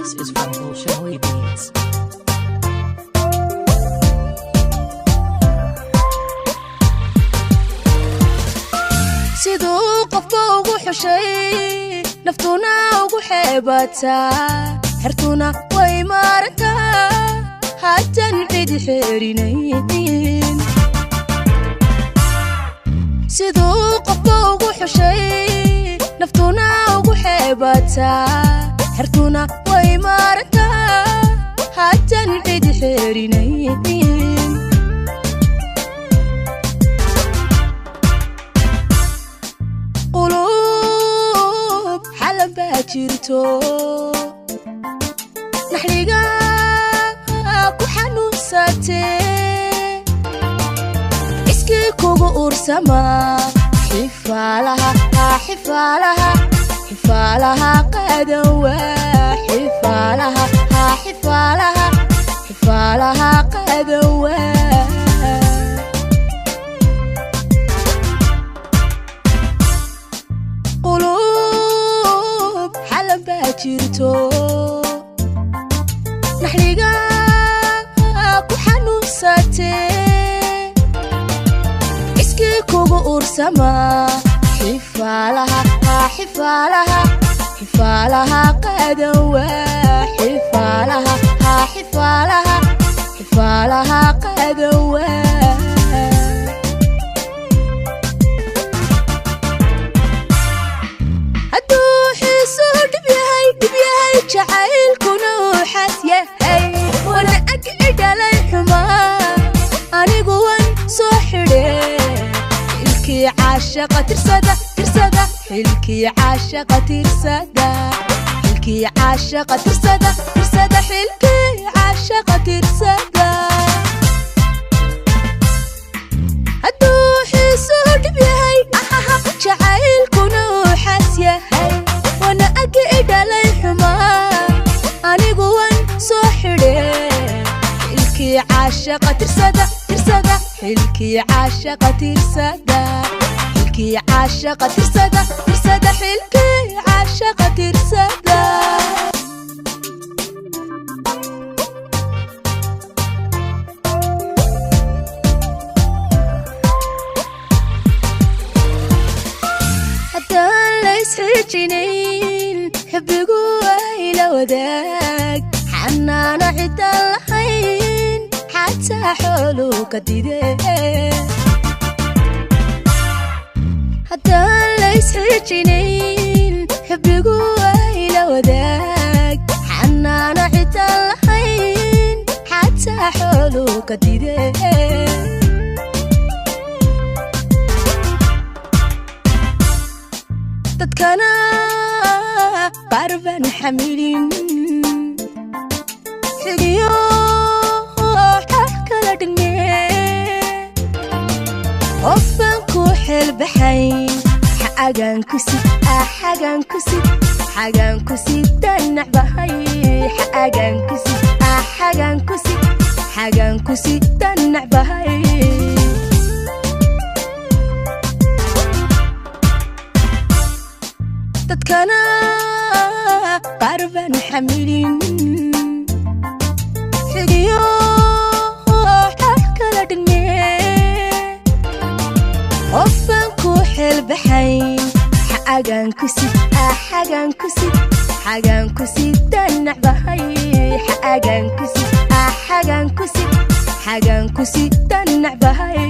This is from Bolshoi Beats. sidoo qofka ugu xushay naftuna ugu xeebataa xirtuna way maartaa haatan cid xirinayn sidoo qofka ugu xushay naftuna ugu xeebataa xirtuna way maartaa haatan cid xirinayn jirto naxliga ku xanuunsatee iski kugu ursama xifalaha qadawa xifalaha qadawa jirto naxliga ku xanuunsatee iski kugu ursama xifalaha qadawa xifalaha qadawa jacaylkuna xas yahay wana aqid alay xuma anigu wan soo xidhay ilki caashaqa tirsada ilki caashaqa tirsada ilki caashaqa tirsada ilki caashaqa tirsada hadduu xiisuu dhib yahay jacaylkuna xas yahay wana aqid alay xuma anigu wan soo xidhay ilki caashaqa tirsada ilki caashaqa tirsada ilki caashaqa tirsada ilki caashaqa tirsada haddaan la isxijinayn xubbigu ayla wadaag xanaana cidaan lahayn xataa xoolu ka didee haddaan la isxijinayn xubbigu ayla wadaag xanaana cidaan lahayn xataa xoolu ka didee dadkana qarban xamilin xigiyo xaq kala dhigmee qofaan ku xelbaxayn xagan kusid danacbahay xagan kusid danacbahay dadkana qarban xamilin xigiyo xaq kala dhigmee qofaan ku xelbaxayn xagan kusid danacbahay xagan kusid danacbahay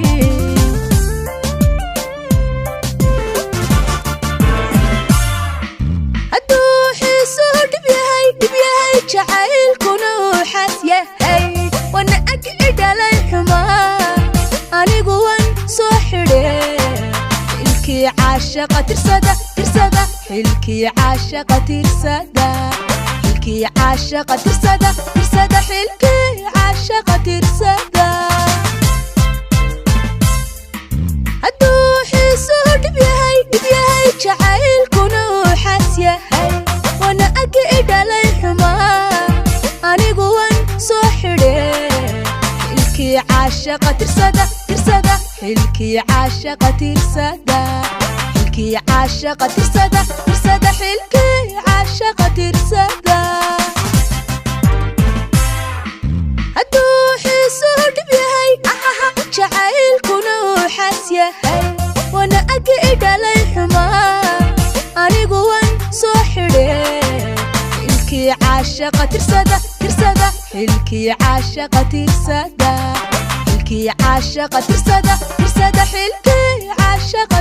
jacaylkuna xas yahay wana aqid alay xuma anigu wan soo xidhay ilki caashaqa tirsada ilki caashaqa tirsada ilki caashaqa tirsada ilki caashaqa tirsada hadduu xiisuu dhib yahay jacaylkuna xas yahay wana aqid alay xuma anigu wan soo xidhay ilki caashaqa tirsada ilki caashaqa tirsada ilki caashaqa tirsada ilki caashaqa tirsada عاشقة ترسدة ترسدة حلكي عاشقة ترسدة حلكي عاشقة ترسدة ترسدة حلكي عاشقة